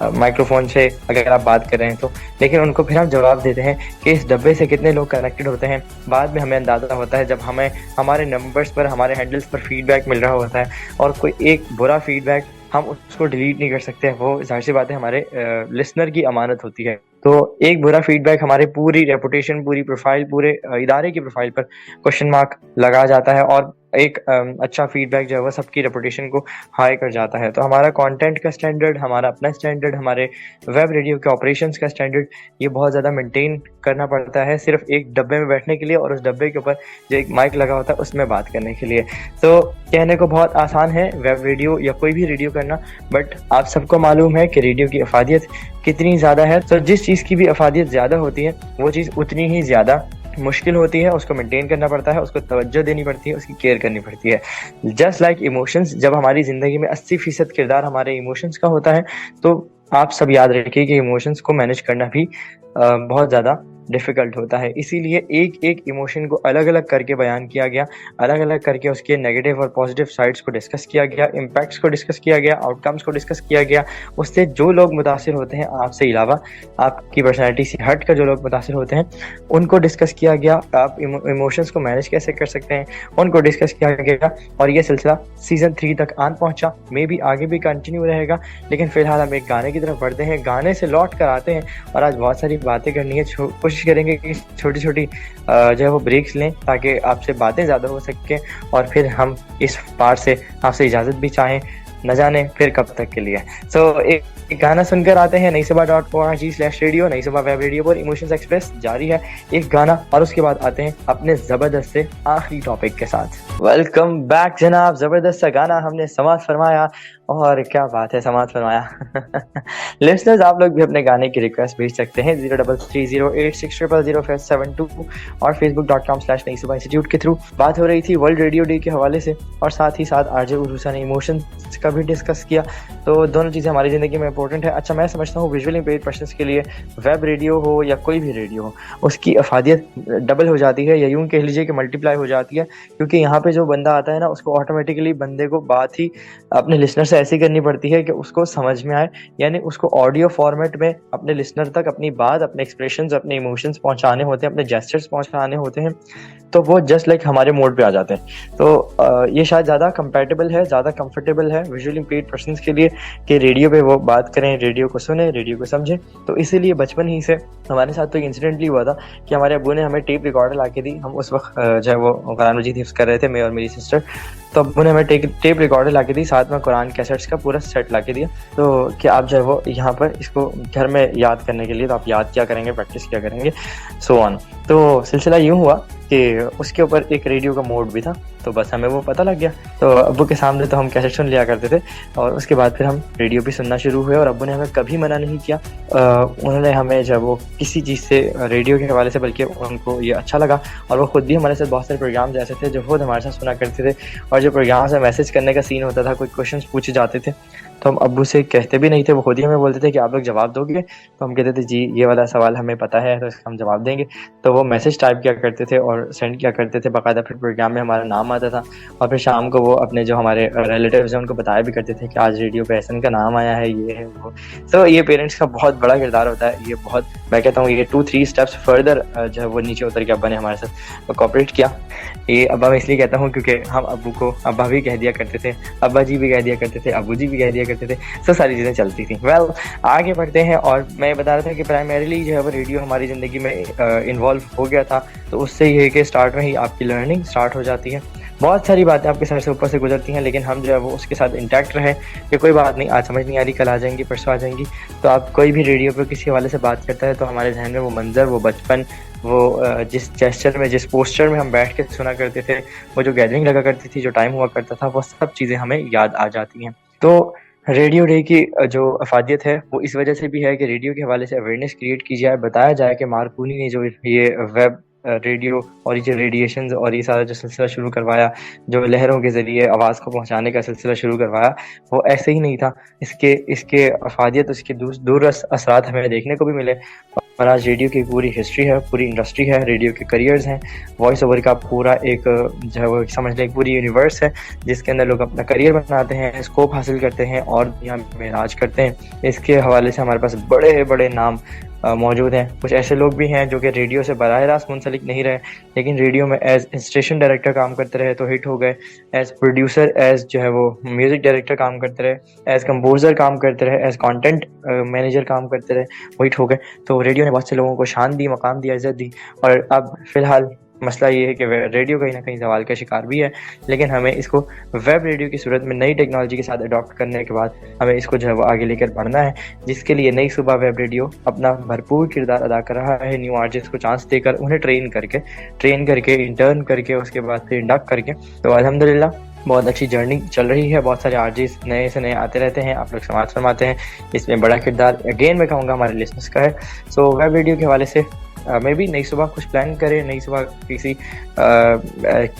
Micro phone سے اگر آپ بات کر رہے ہیں تو، لیکن ان کو پھر ہم جواب دیتے ہیں کہ اس ڈبے سے کتنے لوگ کنیکٹڈ ہوتے ہیں. بعد میں ہمیں اندازہ ہوتا ہے جب ہمیں ہمارے نمبرز پر، ہمارے ہینڈلز پر فیڈ بیک مل رہا ہوتا ہے، اور کوئی ایک برا فیڈ بیک ہم اس کو ڈیلیٹ نہیں کر سکتے. وہ ظاہر سی بات ہے ہمارے لسنر کی امانت ہوتی ہے. تو ایک برا فیڈ بیک ہمارے پوری ریپوٹیشن، پوری پروفائل، پورے ادارے کی پروفائل پر کوشچن مارک لگا جاتا ہے، اور ایک اچھا فیڈ بیک جو ہے وہ سب کی ریپوٹیشن کو ہائی کر جاتا ہے. تو ہمارا کانٹینٹ کا اسٹینڈرڈ، ہمارا اپنا اسٹینڈرڈ، ہمارے ویب ریڈیو کے آپریشنس کا اسٹینڈرڈ، یہ بہت زیادہ مینٹین کرنا پڑتا ہے صرف ایک ڈبے میں بیٹھنے کے لیے، اور اس ڈبے کے اوپر جو ایک مائک لگا ہوتا ہے اس میں بات کرنے کے لیے. تو کہنے کو بہت آسان ہے ویب ریڈیو یا کوئی بھی ریڈیو کرنا، بٹ آپ سب کو معلوم ہے کہ ریڈیو کی افادیت کتنی زیادہ ہے. تو جس چیز کی بھی افادیت زیادہ ہوتی ہے وہ چیز اتنی ہی زیادہ مشکل ہوتی ہے، اس کو مینٹین کرنا پڑتا ہے، اس کو توجہ دینی پڑتی ہے، اس کی کیئر کرنی پڑتی ہے. جسٹ لائک ایموشنز، جب ہماری زندگی میں 80% کردار ہمارے ایموشنز کا ہوتا ہے، تو آپ سب یاد رکھیے کہ ایموشنز کو مینیج کرنا بھی بہت زیادہ ڈیفیکلٹ ہوتا ہے. اسی لیے ایک ایک ایموشن کو الگ الگ کر کے بیان کیا گیا، الگ الگ کر کے اس کے نیگیٹو اور پازیٹیو سائڈس کو ڈسکس کیا گیا، امپیکٹس کو ڈسکس کیا گیا، آؤٹ کمس کو ڈسکس کیا گیا. اس سے جو لوگ متاثر ہوتے ہیں آپ سے علاوہ، آپ کی پرسنالٹی سے ہٹ کر جو لوگ متاثر ہوتے ہیں ان کو ڈسکس کیا گیا. آپ ایموشنز کو مینیج کیسے کر سکتے ہیں ان کو ڈسکس کیا گیا. اور یہ سلسلہ سیزن 3 تک آن پہنچا، مے بھی آگے بھی کنٹینیو رہے گا. لیکن فی الحال ہم ایک گانے کی طرف بڑھتے ہیں، گانے سے لوٹ کر آتے ہیں، اور آج بہت ساری باتیں کرنی ہے. کوشش کریں گے کہ چھوٹی چھوٹی جو ہے وہ بریکس لیں تاکہ آپ سے باتیں زیادہ ہو سکیں، اور پھر ہم اس پارٹ سے آپ سے اجازت بھی چاہیں، نہ جانے پھر کب تک کے لیے. سو ایک گانا سن کر آتے ہیں. naisaba.org/radio، نئی صبح ویب ریڈیو پر ایموشنز ایکسپریس جاری ہے. ایک گانا اور اس کے بعد آتے ہیں اپنے زبردست سے آخری ٹاپک کے ساتھ. ویلکم بیک جناب. زبردست سا گانا ہم نے سماعت فرمایا، اور کیا بات ہے سماعت فرمایا. لسنرز آپ لوگ بھی اپنے گانے کی ریکویسٹ بھیج سکتے ہیں 0330860007 اور facebook.com/نئی صبح انسٹیٹیوٹ کے تھرو. بات ہو رہی تھی ورلڈ ریڈیو ڈے کے حوالے سے، اور ساتھ ہی ساتھ آر جے عروسہ نے ایموشنز کا بھی ڈسکس کیا. تو دونوں چیزیں ہماری زندگی میں امپورٹنٹ ہے. اچھا، میں سمجھتا ہوں ویژولی امپیئرڈ پرسنس کے لیے ویب ریڈیو ہو یا کوئی بھی ریڈیو ہو، اس کی افادیت ڈبل ہو جاتی ہے، یا یوں کہہ لیجیے کہ ملٹی پلائی ہو جاتی ہے. کیونکہ یہاں پہ جو بندہ آتا ہے نا، اس کو آٹومیٹکلی بندے کو بات ہی اپنے لسنر سے ایسی کرنی پڑتی ہے کہ اس کو سمجھ میں آئے. یعنی اس کو آڈیو فارمیٹ میں اپنے لسنر تک اپنی بات، اپنے ایکسپریشنز، اپنے ایموشنز پہنچانے ہوتے ہیں، اپنے جیسچرز پہنچانے ہوتے ہیں. تو وہ جسٹ لائک ہمارے موڈ پہ آ جاتے ہیں. تو یہ شاید زیادہ کمپیٹیبل ہے، زیادہ کمفرٹیبل ہے ویژولی امپیئرڈ پرسنس کے لیے کہ ریڈیو پہ وہ بات کریں، ریڈیو کو سنیں، ریڈیو کو سمجھیں. تو اسی لیے بچپن ہی سے ہمارے ساتھ تو انسیڈنٹلی ہوا تھا کہ ہمارے ابو نے ہمیں ٹیپ ریکارڈر لا کے دی. ہم اس وقت جو ہے وہ قرآن مجید حفظ کر رہے تھے، میں اور میری سسٹر. تو ابو نے ہمیں ٹیپ ریکارڈر لا کے دی، ساتھ میں قرآن کیسٹس کا پورا سیٹ لا کے دیا. تو کہ آپ جو ہے وہ یہاں پر اس کو گھر میں یاد کرنے کے لیے، تو آپ یاد کیا کریں گے، پریکٹس کیا کریں گے، سو آن. تو سلسلہ یوں ہوا کہ اس کے اوپر ایک ریڈیو کا موڈ بھی تھا. تو بس ہمیں وہ پتہ لگ گیا. تو ابو کے سامنے تو ہم کیسٹ سن لیا کرتے تھے، اور اس کے بعد پھر ہم ریڈیو بھی سننا شروع ہوئے. اور ابو نے ہمیں کبھی منع نہیں کیا. انہوں نے ہمیں جب وہ کسی چیز سے ریڈیو کے حوالے سے، بلکہ ان کو یہ اچھا لگا، اور وہ خود بھی ہمارے ساتھ بہت سارے پروگرامز ایسے تھے جو خود ہمارے ساتھ سنا کرتے تھے. اور جو پروگرام سے میسج کرنے کا سین ہوتا تھا، کوئی کویشچنس پوچھے جاتے تھے، تو ہم ابو سے کہتے بھی نہیں تھے، وہ خود ہی ہمیں بولتے تھے کہ آپ لوگ جواب دو گے. تو ہم کہتے تھے جی یہ والا سوال ہمیں پتہ ہے، تو اس کا ہم جواب دیں گے. تو وہ میسج ٹائپ کیا کرتے تھے اور سینڈ کیا کرتے تھے باقاعدہ. پھر پروگرام میں ہمارا نام آتا تھا، اور پھر شام کو وہ اپنے جو ہمارے ریلیٹیوز ہیں ان کو بتایا بھی کرتے تھے کہ آج ریڈیو پہ احسن کا نام آیا ہے، یہ ہے وہ. تو یہ پیرنٹس کا بہت بڑا کردار ہوتا ہے. یہ بہت، میں کہتا ہوں یہ 2-3 اسٹیپس فردر جو ہے وہ نیچے اتر کے ابا نے ہمارے ساتھ کوآپریٹ کیا. یہ ابا میں اس لیے کہتا ہوں کیونکہ ہم ابو کو ابا بھی کہہ دیا کرتے تھے، ابا جی بھی کہہ دیا کرتے تھے، ابو جی بھی کہہ دیا کرتے تھے. سب ساری چیزیں چلتی تھیں. ویل آگے بڑھتے ہیں. اور میں بتا رہا تھا کہ پرائمریلی جو ہے وہ ریڈیو ہماری زندگی میں انوالو ہو گیا تھا. تو اس سے یہ ہے کہ اسٹارٹ میں ہی آپ کی لرننگ اسٹارٹ ہو جاتی ہے. بہت ساری باتیں آپ کے سر سے اوپر سے گزرتی ہیں، لیکن ہم جو ہے وہ اس کے ساتھ انٹیکٹ رہے کہ کوئی بات نہیں، آج سمجھ نہیں آ رہی، کل آ جائیں گی، پرسوں آ جائیں گی. تو آپ کوئی بھی ریڈیو پہ کسی حوالے سے بات کرتا ہے تو ہمارے ذہن میں وہ منظر، وہ بچپن، وہ جس جیسچر میں، جس پوسچر میں ہم بیٹھ کے سنا کرتے تھے، وہ جو گیدرنگ لگا کرتی تھی، جو ٹائم ہوا کرتا تھا، وہ سب چیزیں ہمیں یاد آ جاتی ہیں. تو ریڈیو ڈے کی جو افادیت ہے وہ اس وجہ سے بھی ہے کہ ریڈیو کے حوالے سے اویئرنیس کریٹ کی جائے، بتایا جائے کہ مارکونی نے جو یہ ویب ریڈیو اور یہ جو ریڈیشنز اور یہ سارا جو سلسلہ شروع کروایا، جو لہروں کے ذریعے آواز کو پہنچانے کا سلسلہ شروع کروایا، وہ ایسے ہی نہیں تھا. اس کے افادیت، اس کے دور اثرات ہمیں دیکھنے کو بھی ملے. اور آج ریڈیو کی پوری ہسٹری ہے، پوری انڈسٹری ہے، ریڈیو کے کریئرز ہیں، وائس اوور کا پورا ایک جو ہے وہ سمجھ لیں پوری یونیورس ہے جس کے اندر لوگ اپنا کریئر بناتے ہیں، اسکوپ حاصل کرتے ہیں اور دنیا میں راج کرتے ہیں. اس کے حوالے سے ہمارے پاس بڑے بڑے نام موجود ہیں. کچھ ایسے لوگ بھی ہیں جو کہ ریڈیو سے براہ راست منسلک نہیں رہے، لیکن ریڈیو میں ایز اسٹیشن ڈائریکٹر کام کرتے رہے تو ہٹ ہو گئے، ایز پروڈیوسر، ایز جو ہے وہ میوزک ڈائریکٹر کام کرتے رہے، ایز کمپوزر کام کرتے رہے، ایز کانٹینٹ مینیجر کام کرتے رہے، وہ ہٹ ہو گئے. تو ریڈیو نے بہت سے لوگوں کو شان دی، مقام دیا، عزت دی. اور اب فی الحال مسئلہ یہ ہے کہ ریڈیو کہیں نہ کہیں زوال کا شکار بھی ہے، لیکن ہمیں اس کو ویب ریڈیو کی صورت میں نئی ٹیکنالوجی کے ساتھ اڈاپٹ کرنے کے بعد ہمیں اس کو جو ہے وہ آگے لے کر بڑھنا ہے، جس کے لیے نئی صبح ویب ریڈیو اپنا بھرپور کردار ادا کر رہا ہے. نیو آرٹسٹ کو چانس دے کر، انہیں ٹرین کر کے انٹرن کر کے، اس کے بعد پھر انڈکٹ کر کے. تو الحمدللہ بہت اچھی جرنی چل رہی ہے. بہت سارے آرٹسٹ نئے سے نئے آتے رہتے ہیں، آپ لوگ سماعت فرماتے ہیں. اس میں بڑا کردار اگین میں کہوں گا ہمارے لسنرس کا ہے. سو ویب ریڈیو کے حوالے سے میں بھی نئی صبح کچھ پلان کرے، نئی صبح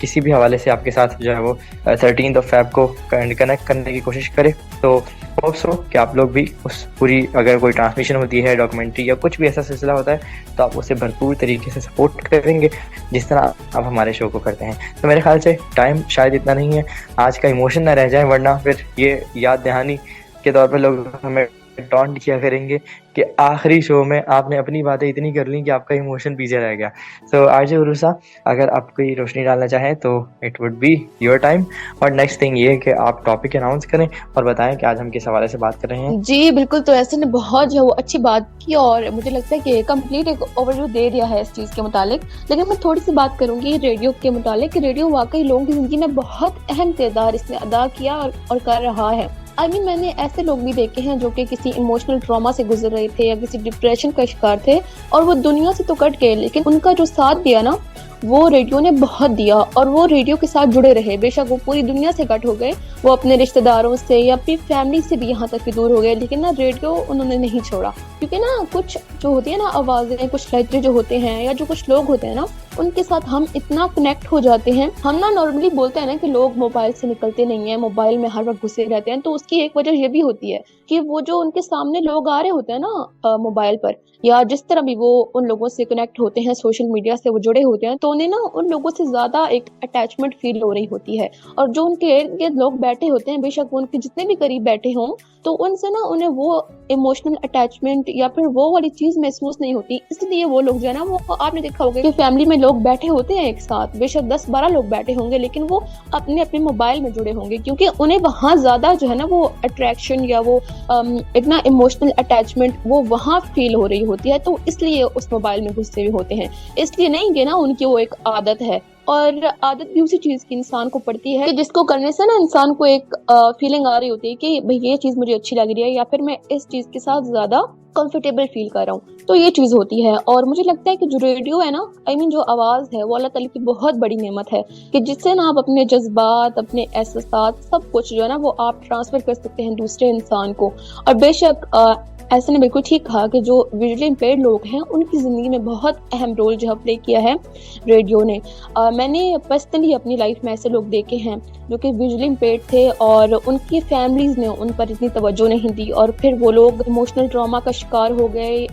کسی بھی حوالے سے آپ کے ساتھ جو ہے وہ 13 فیب کو کنیکٹ کرنے کی کوشش کرے. تو ہوپس ہو کہ آپ لوگ بھی اس پوری، اگر کوئی ٹرانسمیشن ہوتی ہے، ڈاکومنٹری یا کچھ بھی ایسا سلسلہ ہوتا ہے، تو آپ اسے بھرپور طریقے سے سپورٹ کریں گے جس طرح آپ ہمارے شو کو کرتے ہیں. تو میرے خیال سے ٹائم شاید اتنا نہیں ہے آج کا ایموشن نہ رہ جائے، ورنہ پھر یہ یاد دہانی کے طور پر لوگ ہمیں ٹونٹ کیا کریں گے کہ آخری شو میں آپ نے اپنی باتیں اتنی کر لیں کہ آپ کا ایموشن پیچھے رہ گیا. سو آرجے عروسہ، اگر آپ کوئی روشنی ڈالنا چاہیں تو it would be your time. اور نیکسٹ تھنگ یہ کہ آپ ٹاپک اناؤنس کریں اور بتائیں کہ آج ہم کس حوالے سے بات کر رہے ہیں. جی بالکل. تو ایسے نے بہت جو ہے وہ اچھی بات کی اور مجھے لگتا ہے کہ کمپلیٹ ایک اوور ویو دے دیا ہے اس چیز کے متعلق. لیکن میں تھوڑی سی بات کروں گی ریڈیو کے متعلق کہ ریڈیو واقعی لوگوں کی زندگی میں بہت اہم کردار اس نے ادا کیا اور کر رہا ہے. میں نے ایسے لوگ بھی دیکھے ہیں جو کہ کسی ایموشنل ٹراما سے گزر رہے تھے یا کسی ڈپریشن کا شکار تھے اور وہ دنیا سے تو کٹ گئے، لیکن ان کا جو ساتھ دیا نا وہ ریڈیو نے بہت دیا اور وہ ریڈیو کے ساتھ جڑے رہے. بے شک وہ پوری دنیا سے کٹ ہو گئے، وہ اپنے رشتہ داروں سے یا اپنی فیملی سے بھی یہاں تک کہ دور ہو گئے، لیکن نا ریڈیو انہوں نے نہیں چھوڑا. کیونکہ نا کچھ جو ہوتی ہے نا آوازیں، کچھ لہجے جو ہوتے ہیں یا جو کچھ لوگ ہوتے ہیں نا، ان کے ساتھ ہم اتنا کنیکٹ ہو جاتے ہیں. ہم نا نارملی بولتے ہیں نا کہ لوگ موبائل سے نکلتے نہیں ہیں، موبائل میں ہر وقت گھسے رہتے ہیں. تو اس کی ایک وجہ یہ بھی ہوتی ہے کہ وہ جو ان کے سامنے لوگ آ رہے ہوتے ہیں نا موبائل پر، یا جس طرح بھی وہ ان لوگوں سے کنیکٹ ہوتے ہیں، سوشل میڈیا سے وہ جڑے ہوتے ہیں، تو انہیں نا ان لوگوں سے زیادہ ایک اٹیچمنٹ فیل ہو رہی ہوتی ہے. اور جو ان کے ارد گرد لوگ بیٹھے ہوتے ہیں، بے شک وہ ان کے جتنے بھی قریب بیٹھے ہوں، تو ان سے نا انہیں وہ ایموشنل اٹیچمنٹ یا پھر وہ والی چیز محسوس نہیں ہوتی. اس لیے وہ لوگ جو ہے نا، وہ آپ نے دیکھا ہوگا کہ فیملی میں لوگ بیٹھے ہوتے ہیں ایک ساتھ، بے شک 10-12 لوگ بیٹھے ہوں گے، لیکن وہ اپنے موبائل میں جڑے ہوں گے، کیونکہ انہیں وہاں زیادہ جو ہے نا وہ اٹریکشن یا وہ اتنا ایموشنل اٹیچمنٹ وہ وہاں فیل ہو رہی ہوتی ہے. تو اس لیے اس موبائل میں گھسے ہوئے ہوتے ہیں. اس لیے نہیں کہ نا ان کی وہ ایک عادت ہے، اور عادت بھی اسی چیز کی انسان کو پڑتی ہے جس کو کرنے سے نا انسان کو ایک فیلنگ آ رہی ہوتی ہے کہ بھئی یہ چیز مجھے اچھی لگ رہی ہے، یا پھر میں اس چیز کے ساتھ زیادہ کمفرٹیبل فیل کر رہا ہوں. تو یہ چیز ہوتی ہے. اور مجھے لگتا ہے کہ جو ریڈیو ہے نا، جو آواز ہے، وہ اللہ تعالیٰ کی بہت بڑی نعمت ہے کہ جس سے نا آپ اپنے جذبات، اپنے احساسات، سب کچھ جو ہے نا وہ آپ ٹرانسفر کر سکتے ہیں دوسرے انسان کو. اور بے شک ایسے نے بالکل ٹھیک کہا کہ جو ویژولی امپیئرڈ لوگ ہیں ان کی زندگی میں بہت اہم رول جو ہے پلے کیا ہے ریڈیو نے. میں نے پرسنلی اپنی لائف میں ایسے لوگ دیکھے ہیں جو کہ ویژولی امپیئرڈ تھے اور ان کی فیملیز نے ان پر اتنی توجہ نہیں دی، اور پھر وہ لوگ ایموشنل ٹراما کا شکار ہو گئے.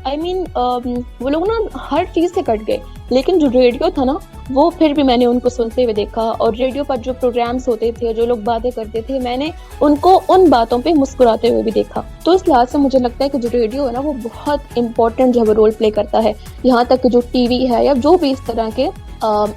وہ لوگ نا ہر چیز سے کٹ گئے، لیکن جو ریڈیو تھا نا وہ پھر بھی میں نے ان کو سنتے ہوئے دیکھا. اور ریڈیو پر جو پروگرامز ہوتے تھے، جو لوگ باتیں کرتے تھے، میں نے ان کو ان باتوں پہ مسکراتے ہوئے بھی دیکھا. تو اس لحاظ سے مجھے لگتا ہے کہ جو ریڈیو ہے نا وہ بہت امپورٹنٹ جو ہے رول پلے کرتا ہے. یہاں تک کہ جو ٹی وی ہے یا جو بھی اس طرح کے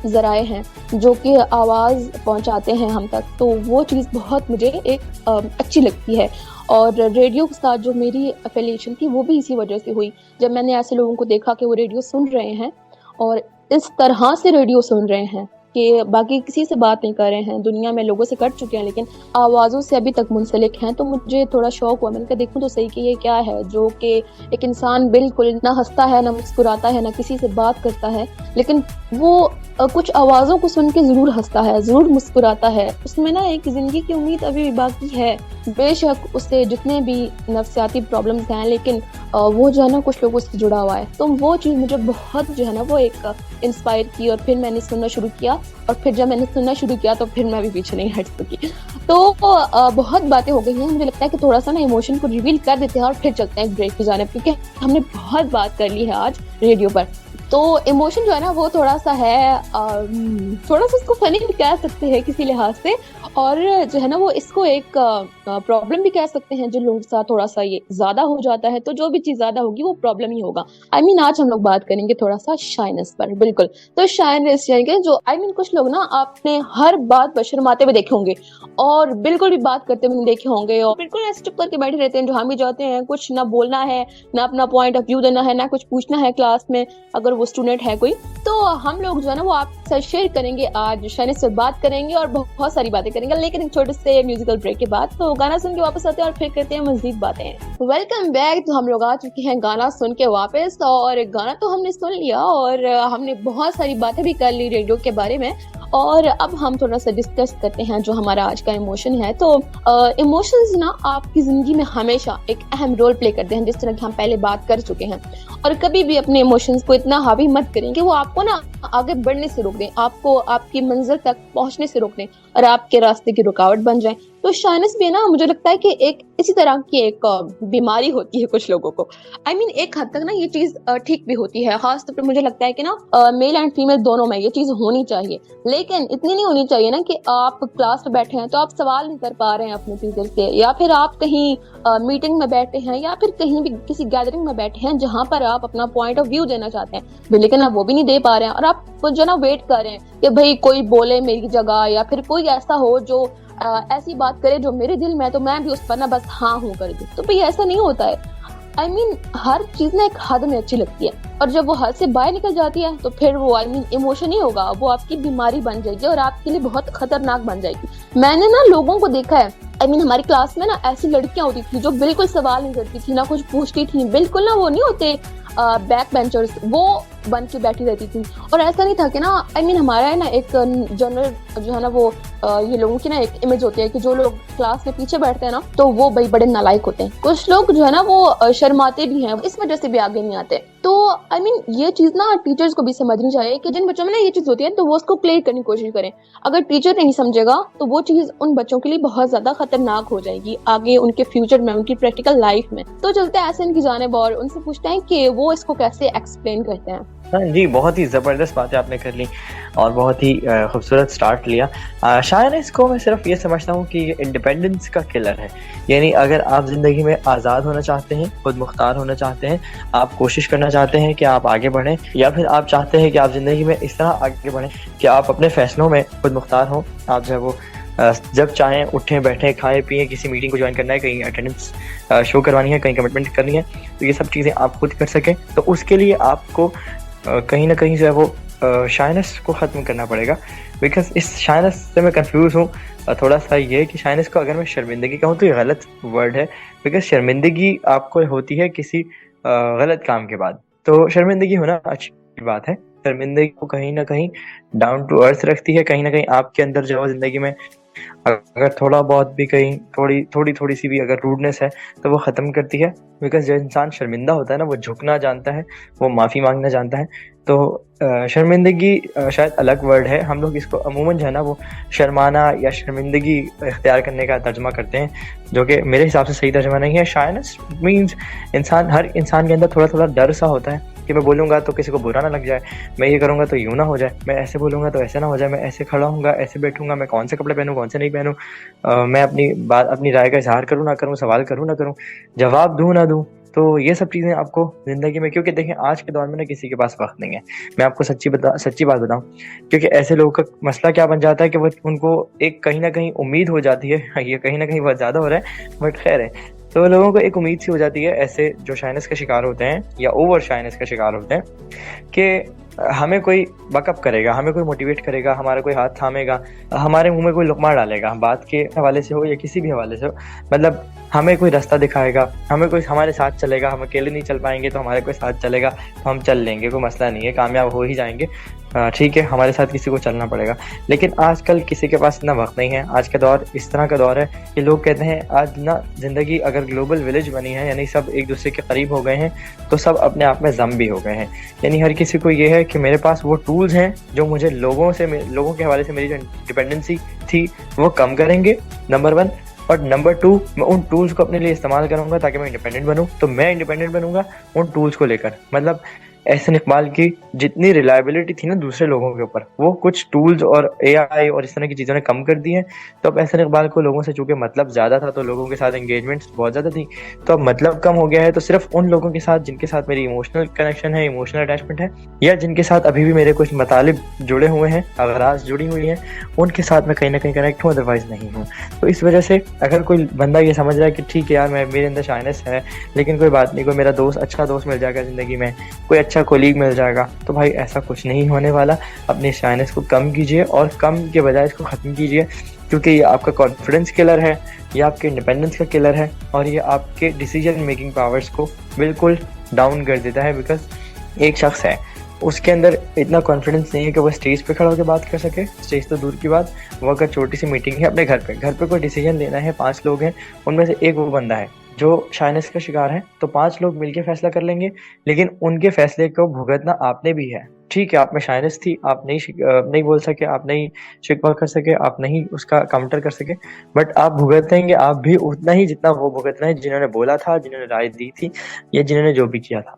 ذرائع ہیں جو کہ آواز پہنچاتے ہیں ہم تک، تو وہ چیز بہت مجھے ایک اچھی لگتی ہے. اور ریڈیو کے ساتھ جو میری افیلیشن تھی وہ بھی اسی وجہ سے ہوئی، جب میں نے ایسے لوگوں کو دیکھا کہ وہ ریڈیو سن رہے ہیں اور اس طرح سے ریڈیو سن رہے ہیں کہ باقی کسی سے بات نہیں کر رہے ہیں، دنیا میں لوگوں سے کٹ چکے ہیں لیکن آوازوں سے ابھی تک منسلک ہیں. تو مجھے تھوڑا شوق ہوا، میں نے کہا دیکھوں تو صحیح کہ یہ کیا ہے جو کہ ایک انسان بالکل نہ ہنستا ہے، نہ مسکراتا ہے، نہ کسی سے بات کرتا ہے، لیکن وہ کچھ آوازوں کو سن کے ضرور ہنستا ہے، ضرور مسکراتا ہے. اس میں نا ایک زندگی کی امید ابھی بھی باقی ہے. بے شک اسے جتنے بھی نفسیاتی پرابلمس ہیں لیکن وہ جو ہے نا کچھ لوگوں سے جڑا ہوا ہے, تو وہ چیز مجھے بہت جو ہے نا وہ ایک انسپائر کی, اور پھر میں نے سننا شروع کیا, اور پھر جب میں نے سننا شروع کیا تو پھر میں بھی پیچھے نہیں ہٹ سکی. تو بہت باتیں ہو گئی ہیں, مجھے لگتا ہے کہ تھوڑا سا نا ایموشن کو ریویل کر دیتے ہیں اور پھر چلتے ہیں ایک بریک کی جانب, کیونکہ ہم نے بہت بات کر لی ہے آج ریڈیو پر. تو ایموشن جو ہے نا وہ تھوڑا سا ہے, تھوڑا سا اس کو فنی بھی کہہ سکتے ہیں کسی لحاظ سے, اور جو ہے نا وہ اس کو ایک پرابلم بھی کہہ سکتے ہیں. جو لوگوں کے ساتھ تھوڑا سا یہ زیادہ ہو جاتا ہے, تو جو بھی چیز زیادہ ہوگی وہ پرابلم ہی ہوگا. آج ہم لوگ بات کریں گے تھوڑا سا شائنس پر. بالکل, تو شائنس یعنی کہ جو کچھ لوگ نا آپ نے ہر بات پر شرماتے ہوئے دیکھے ہوں گے, اور بالکل بھی بات کرتے ہوئے دیکھے ہوں گے, اور بالکل ایسے چپ کر کے بیٹھے رہتے ہیں جہاں بھی جاتے ہیں, کچھ نہ بولنا ہے, نہ اپنا پوائنٹ آف ویو دینا ہے, نہ کچھ پوچھنا ہے کلاس میں اگر وہ اسٹوڈنٹ ہے کوئی. تو ہم لوگ جو ہے نا وہ آپ سے شیئر کریں گے, آج شائنس سے بات کریں گے اور بہت ساری باتیں کریں گے, لیکن ایک چھوٹے سے میوزیکل بریک کے بعد. تو گانا سن کے واپس آتے ہیں اور پھر کرتے ہیں مزید باتیں. Welcome back. تو ہم لوگ آ چکے ہیں گانا سن کے واپس, اور گانا تو ہم نے سن لیا اور ہم نے بہت ساری باتیں بھی کر لی ریڈیو کے بارے میں, اور اب ہم تھوڑا سا ڈسکس کرتے ہیں جو ہمارا آج کا ایموشن ہے. تو ایموشنز نا آپ کی زندگی میں ہمیشہ ایک اہم رول پلے کرتے ہیں, جس طرح کہ ہم پہلے بات کر چکے ہیں. اور کبھی بھی اپنے ایموشنز کو اتنا حاوی مت کریں کہ وہ آپ کو نا آگے بڑھنے سے روک دیں, آپ کو آپ کی منزل تک پہنچنے سے روک دیں, اور آپ کے راستے کی رکاوٹ بن جائیں. تو شائنس بھی نا مجھے لگتا ہے کہ ایک اسی طرح کی ایک بیماری ہوتی ہے کچھ لوگوں کو. ایک حد تک نا یہ چیز ٹھیک بھی ہوتی ہے, خاص طور پہ مجھے لگتا ہے کہ نا میل اینڈ فیمیل دونوں میں یہ چیز ہونی چاہیے, لیکن اتنی نہیں ہونی چاہیے نا کہ آپ کلاس میں بیٹھے ہیں تو آپ سوال نہیں کر پا رہے ہیں اپنے ٹیچر سے, یا پھر آپ کہیں میٹنگ میں بیٹھے ہیں, یا پھر کہیں بھی کسی گیدرنگ میں بیٹھے ہیں جہاں پر آپ اپنا پوائنٹ آف ویو دینا چاہتے ہیں, لیکن آپ وہ بھی نہیں دے پا رہے ہیں, اور آپ جو نا ویٹ کر رہے ہیں کہ بھائی کوئی بولے میری جگہ, یا پھر کوئی ایسا ہو جو ایسی بات کرے جو میرے دل میں, تو میں بھی اس پر نا بس ہاں ہوں کر دوں. تو بھائی ایسا نہیں ہوتا ہے. ہر چیز نا ایک حد میں اچھی لگتی ہے, اور جب وہ حد سے باہر نکل جاتی ہے تو پھر وہ ایموشن ہی ہوگا, وہ آپ کی بیماری بن جائے گی اور آپ کے لیے بہت خطرناک بن جائے گی. میں نے نا لوگوں کو دیکھا ہے, ہماری کلاس میں نا ایسی لڑکیاں ہوتی تھی جو بالکل سوال نہیں کرتی تھی, نہ کچھ پوچھتی تھی, بالکل نا وہ نہیں ہوتے بیک بینچرز, وہ بن کے بیٹھی رہتی تھی. اور ایسا نہیں تھا کہ نا ہمارا ہے نا ایک جنرل جو ہے نا وہ یہ لوگوں کی نا ایک امیج ہوتی ہے کہ جو لوگ کلاس میں پیچھے بیٹھتے ہیں نا تو وہ بھائی بڑے نالائق ہوتے ہیں. کچھ لوگ جو ہے نا وہ شرماتے بھی ہیں, اس وجہ سے بھی آگے نہیں آتے. تو یہ چیز نا ٹیچرز کو بھی سمجھنی چاہیے کہ جن بچوں میں نا یہ چیز ہوتی ہے تو وہ اس کو کلیئر کرنے کی کوشش کریں. اگر ٹیچر نہیں سمجھے گا تو وہ چیز ان بچوں کے لیے بہت زیادہ خطرناک ہو جائے گی آگے ان کے فیوچر میں, ان کی پریکٹیکل لائف میں. تو چلتے ہیں ایسن کی جانب اور ان سے پوچھتے ہیں کہ وہ اس کو کیسے ایکسپلین کرتے ہیں. جی, بہت ہی زبردست باتیں آپ نے کر لی اور بہت ہی خوبصورت سٹارٹ لیا. شائنس کو میں صرف یہ سمجھتا ہوں کہ یہ انڈیپینڈنس کا کلر ہے. یعنی اگر آپ زندگی میں آزاد ہونا چاہتے ہیں, خود مختار ہونا چاہتے ہیں, آپ کوشش کرنا چاہتے ہیں کہ آپ آگے بڑھیں, یا پھر آپ چاہتے ہیں کہ آپ زندگی میں اس طرح آگے بڑھیں کہ آپ اپنے فیصلوں میں خود مختار ہوں, آپ جو ہے وہ جب چاہیں اٹھیں بیٹھیں کھائیں پیئیں, کسی میٹنگ کو جوائن کرنا ہے, کہیں اٹینڈنس شو کروانی ہے, کہیں کمٹمنٹ کرنی ہے, تو یہ سب چیزیں آپ خود کر سکیں. تو اس کے لیے آپ کو کہیں نہ کہیں جو ہے وہ شائنس کو ختم کرنا پڑے گا. بیکاز اس شائنس سے میں کنفیوز ہوں تھوڑا سا, یہ کہ شائنس کو اگر میں شرمندگی کہوں تو یہ غلط ورڈ ہے. بیکاز شرمندگی آپ کو ہوتی ہے کسی غلط کام کے بعد, تو شرمندگی ہونا اچھی بات ہے. شرمندگی کو کہیں نہ کہیں ڈاؤن ٹو ارتھ رکھتی ہے, کہیں نہ کہیں آپ کے اندر جو ہے زندگی میں اگر تھوڑا بہت بھی کہیں تھوڑی سی بھی اگر روڈنس ہے تو وہ ختم کرتی ہے. بیکاز جو انسان شرمندہ ہوتا ہے نا, وہ جھکنا جانتا ہے, وہ معافی مانگنا جانتا ہے. تو شرمندگی شاید الگ ورڈ ہے, ہم لوگ اس کو عموماً جو ہے نا وہ شرمانا یا شرمندگی اختیار کرنے کا ترجمہ کرتے ہیں, جو کہ میرے حساب سے صحیح ترجمہ نہیں ہے. شائنس مینز ہر انسان کے اندر تھوڑا ڈر سا ہوتا ہے کہ میں بولوں گا تو کسی کو برا نہ لگ جائے, میں یہ کروں گا تو یوں نہ ہو جائے, میں ایسے بولوں گا تو ایسے نہ ہو جائے, میں ایسے کھڑا ہوں گا ایسے بیٹھوں گا, میں کون سے کپڑے پہنوں کون سے نہیں پہنوں, میں اپنی رائے کا اظہار کروں نہ کروں, سوال کروں نہ کروں, جواب دوں نہ دوں. تو یہ سب چیزیں آپ کو زندگی میں, کیونکہ دیکھیں آج کے دور میں نا کسی کے پاس وقت نہیں ہے. میں آپ کو سچی بات بتاؤں, کیونکہ ایسے لوگوں کا مسئلہ کیا بن جاتا ہے کہ وہ ان کو ایک کہیں نہ کہیں امید ہو جاتی ہے, یہ کہیں نہ کہیں بہت زیادہ ہو رہا ہے بٹ خیر ہے, تو لوگوں کو ایک امید سی ہو جاتی ہے ایسے جو شائنس کا شکار ہوتے ہیں یا اوور شائنس کا شکار ہوتے ہیں کہ ہمیں کوئی بیک اپ کرے گا, ہمیں کوئی موٹیویٹ کرے گا, ہمارا کوئی ہاتھ تھامے گا, ہمارے منہ میں کوئی لقمہ ڈالے گا, بات کے حوالے سے ہو یا کسی بھی حوالے سے ہو, مطلب ہمیں کوئی راستہ دکھائے گا, ہمیں کوئی ہمارے ساتھ چلے گا, ہم اکیلے نہیں چل پائیں گے تو ہمارے کوئی ساتھ چلے گا تو ہم چل لیں گے, کوئی مسئلہ نہیں ہے, کامیاب ہو ہی جائیں گے. ٹھیک ہے ہمارے ساتھ کسی کو چلنا پڑے گا، لیکن آج کل کسی کے پاس اتنا وقت نہیں ہے. آج کا دور اس طرح کا دور ہے کہ لوگ کہتے ہیں آج نا زندگی اگر گلوبل ولیج بنی ہے، یعنی سب ایک دوسرے کے قریب ہو گئے ہیں، تو سب اپنے آپ میں زمبی ہو گئے ہیں. یعنی ہر کسی کو یہ ہے کہ میرے پاس وہ ٹولز ہیں جو مجھے لوگوں کے حوالے سے میری جو ڈپینڈنسی تھی وہ کم کریں گے، نمبر 1. اور نمبر 2، میں ان ٹولز کو اپنے لیے استعمال کروں گا تاکہ میں انڈیپینڈنٹ بنوں. تو میں انڈیپینڈنٹ بنوں گا ان ٹولز کو لے کر. مطلب احسن اقبال کی جتنی ریلائبلٹی تھی نا دوسرے لوگوں کے اوپر، وہ کچھ ٹولز اور اے آئی اور اس طرح کی چیزوں نے کم کر دی ہیں. تو اب احسن اقبال کو لوگوں سے چونکہ مطلب زیادہ تھا، تو لوگوں کے ساتھ انگیجمنٹس بہت زیادہ تھی، تو اب مطلب کم ہو گیا ہے. تو صرف ان لوگوں کے ساتھ جن کے ساتھ میری ایموشنل کنیکشن ہے، ایموشنل اٹیچمنٹ ہے، یا جن کے ساتھ ابھی بھی میرے کچھ مطالب جڑے ہوئے ہیں، اغراض جڑی ہوئی ہیں، ان کے ساتھ میں کہیں نہ کہیں کنیکٹ ہوں، ادروائز نہیں ہوں. تو اس وجہ سے اگر کوئی بندہ یہ سمجھ رہا ہے کہ ٹھیک ہے یار میرے اندر شائنس ہے لیکن کوئی بات نہیں، کوئی میرا اچھا دوست مل جائے گا زندگی میں، کوئی اچھا کولیگ مل جائے گا، تو بھائی ایسا کچھ نہیں ہونے والا. اپنی شائنس کو کم کیجیے، اور کم کے بجائے اس کو ختم کیجیے، کیونکہ یہ آپ کا کانفیڈنس کلر ہے، یہ آپ کے انڈیپینڈنس کا کلر ہے، اور یہ آپ کے ڈیسیجن میکنگ پاورز کو بالکل ڈاؤن کر دیتا ہے. بیکاز ایک شخص ہے اس کے اندر اتنا کانفیڈنس نہیں ہے کہ وہ اسٹیج پہ کھڑا ہو کے بات کر سکے. اسٹیج تو دور کی بات، وہ اگر چھوٹی سی میٹنگ ہے اپنے گھر پہ کوئی ڈیسیجن لینا ہے، 5 لوگ ہیں، ان میں سے ایک وہ بندہ ہے جو شائنس کا شکار ہے، تو 5 لوگ مل کے فیصلہ کر لیں گے، لیکن ان کے فیصلے کو بھگتنا آپ نے بھی ہے. ٹھیک ہے آپ میں شائنس تھی، آپ نہیں بول سکے، آپ نہیں شکوہ کر سکے، آپ نہیں اس کا کاؤنٹر کر سکے، بٹ آپ بھگتیں گے آپ بھی اتنا ہی جتنا وہ بھگت رہے ہیں جنہوں نے بولا تھا، جنہوں نے رائے دی تھی، یا جنہوں نے جو بھی کیا تھا.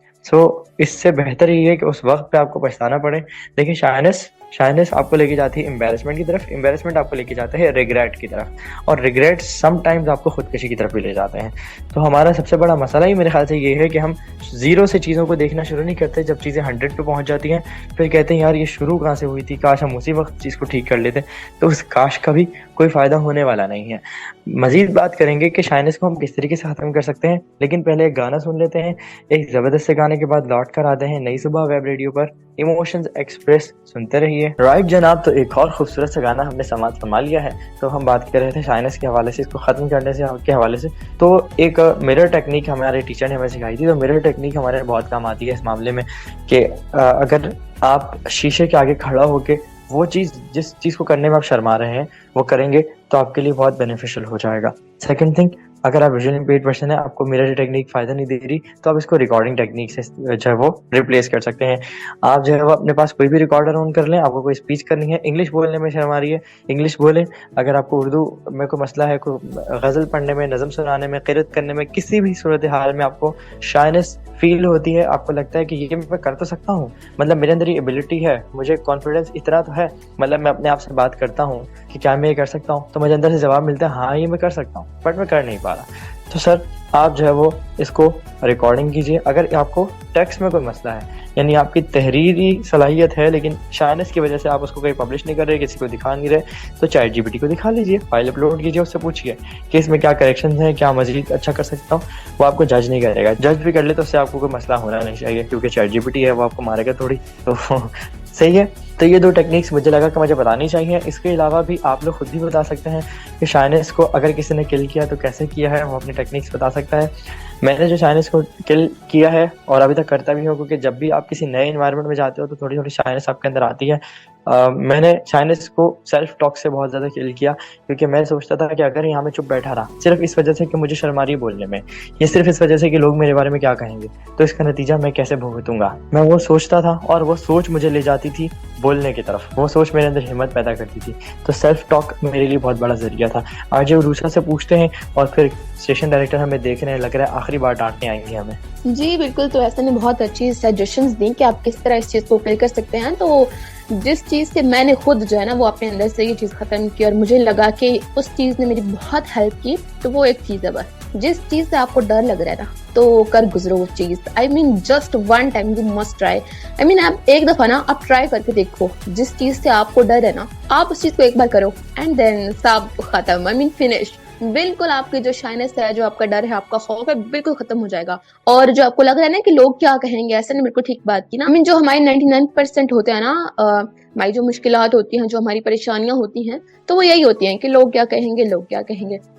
اس سے بہتر یہ ہے کہ اس وقت پہ آپ کو پچھتانا پڑے. لیکن شائنس آپ کو لے کے جاتی ہے امبیرسمنٹ کی طرف، امبیرسمنٹ آپ کو لے کے جاتا ہے ریگریٹ کی طرف، اور ریگریٹ سم ٹائمز آپ کو خودکشی کی طرف بھی لے جاتے ہیں. تو ہمارا سب سے بڑا مسئلہ ہی میرے خیال سے یہ ہے کہ ہم 0 سے چیزوں کو دیکھنا شروع نہیں کرتے. جب چیزیں 100 پہ پہنچ جاتی ہیں پھر کہتے ہیں یار یہ شروع کہاں سے ہوئی تھی، کاش ہم اسی وقت چیز کو ٹھیک کر لیتے. تو اس کاش کا بھی کوئی فائدہ ہونے والا نہیں ہے. مزید بات کریں گے کہ شائنس کو ہم کس طریقے سے ختم کر سکتے ہیں، لیکن پہلے ایک گانا سن لیتے ہیں. ایک زبردست سے گانے کے بعد لوٹ کر آتے ہیں نئی صبح ویب ریڈیو پر. ایموشنز ایکسپریس سنتے رہیے. رائٹ جناب، تو ایک اور خوبصورت سا گانا ہم نے سماعت فرما لیا ہے. تو ہم بات کر رہے تھے شائنس کے حوالے سے، اس کو ختم کرنے کے حوالے سے. تو ایک مرر ٹیکنیک ہمارے ٹیچر نے ہمیں سکھائی تھی. تو مرر ٹیکنیک ہمارے بہت کام آتی ہے اس معاملے میں کہ اگر آپ شیشے کے آگے کھڑا ہو کے وہ جس چیز کو کرنے میں آپ شرما رہے ہیں وہ کریں گے تو آپ کے لیے بہت بینیفیشل ہو جائے گا. سیکنڈ تھنگ، اگر آپ ویژول امپیئرڈ پرسن ہیں، آپ کو مرر ٹیکنیک فائدہ نہیں دے رہی، تو آپ اس کو ریکارڈنگ ٹیکنیک سے جو ہے وہ ریپلیس کر سکتے ہیں. آپ جو ہے وہ اپنے پاس کوئی بھی ریکارڈر آن کر لیں. آپ کو کوئی اسپیچ کرنی ہے، انگلش بولنے میں شرم آ رہی ہے انگلش بولیں. اگر آپ کو اردو میں کوئی مسئلہ ہے، کوئی غزل پڑھنے میں، نظم سنانے میں، قرأت کرنے میں، کسی بھی صورتحال میں آپ کو شائنس فیل ہوتی ہے، آپ کو لگتا ہے کہ یہ میں کر تو سکتا ہوں، مطلب میرے اندر یہ ایبلٹی ہے، مجھے کانفیڈنس اتنا تو ہے، مطلب میں اپنے آپ سے بات کرتا ہوں کہ کیا میں یہ کر سکتا ہوں، تو مجھے اندر سے جواب ملتا ہے ہاں یہ میں کر سکتا ہوں، بٹ میں کر نہیں پا رہا. تو سر آپ جو ہے وہ اس کو ریکارڈنگ کیجئے. اگر آپ کو ٹیکسٹ میں کوئی مسئلہ ہے، یعنی آپ کی تحریری صلاحیت ہے لیکن شائنس کی وجہ سے آپ اس کو کہیں پبلش نہیں کر رہے، کسی کو دکھا نہیں رہے، تو چیٹ جی پی ٹی کو دکھا لیجئے، فائل اپلوڈ کیجئے، اس سے پوچھئے کہ اس میں کیا کریکشنز ہیں، کیا مزید اچھا کر سکتا ہوں. وہ آپ کو جج نہیں کرے گا. جج بھی کر لے تو اس سے آپ کو کوئی مسئلہ ہونا نہیں چاہیے، کیونکہ چیٹ جی پی ٹی ہے، وہ آپ کو مارے گا تھوڑی. تو صحیح ہے. تو یہ 2 ٹیکنیکس مجھے لگا کہ مجھے بتانی چاہیے. اس کے علاوہ بھی آپ لوگ خود بھی بتا سکتے ہیں کہ شائنس کو اگر کسی نے کل کیا تو کیسے کیا ہے، وہ اپنی ٹیکنیکس بتا سکتا ہے. میں نے جو شائنس کو کل کیا ہے اور ابھی تک کرتا بھی ہوں، کیونکہ جب بھی آپ کسی نئے انوائرمنٹ میں جاتے ہو تو تھوڑی تھوڑی شائنس آپ کے اندر آتی ہے. میں نے شائنس کو سیلف ٹاک سے بہت زیادہ کل کیا، کیونکہ میں سوچتا تھا کہ اگر یہاں میں چپ بیٹھا رہا صرف اس وجہ سے کہ مجھے شرم آ رہی ہے بولنے میں، یا صرف اس وجہ سے کہ لوگ میرے بارے میں کیا کہیں گے، تو اس کا نتیجہ میں کیسے بھگتوں گا. میں وہ سوچتا تھا اور وہ سوچ مجھے لے جاتی تھی بولنے کی طرف، وہ سوچ میرے اندر ہمت پیدا کرتی تھی. تو سیلف ٹاک میرے لیے بہت بڑا ذریعہ تھا. آج عروسہ سے پوچھتے ہیں اور پھر اسٹیشن ڈائریکٹر ہمیں دیکھ رہے ہیں، لگ رہا ہے آخری بار ڈانٹنے آئیں گے ہمیں. جی بالکل. تو ایسا نے بہت اچھی سجیشنز دی کہ آپ کس طرح اس چیز کو کل کر سکتے ہیں. تو جس چیز سے میں نے خود جو ہے نا وہ اپنے اندر سے یہ چیز ختم کی اور مجھے لگا کہ اس چیز نے میری بہت ہیلپ کی، تو وہ ایک چیز ہے بس، جس چیز سے آپ کو ڈر لگ رہا ہے نا تو کر گزرو وہ چیز. I mean just one time you must try. I mean آپ ایک دفعہ نا آپ ٹرائی کر کے دیکھو. جس چیز سے آپ کو ڈر ہے نا آپ اس چیز کو ایک بار کرو اینڈ دین سب ختم. آئی مین فنش. بالکل آپ کی جو شائنس ہے، جو آپ کا ڈر ہے، آپ کا خوف ہے، بالکل ختم ہو جائے گا. اور جو آپ کو لگ رہا ہے نا کہ لوگ کیا کہیں گے، ایسا نہیں، بالکل ٹھیک بات کی نا. جو ہمارے 99% ہوتے ہیں نا، ہماری جو مشکلات ہوتی ہیں، جو ہماری پریشانیاں ہوتی ہیں، تو وہ یہی ہوتی ہیں کہ لوگ کیا کہیں گے، لوگ کیا کہیں گے.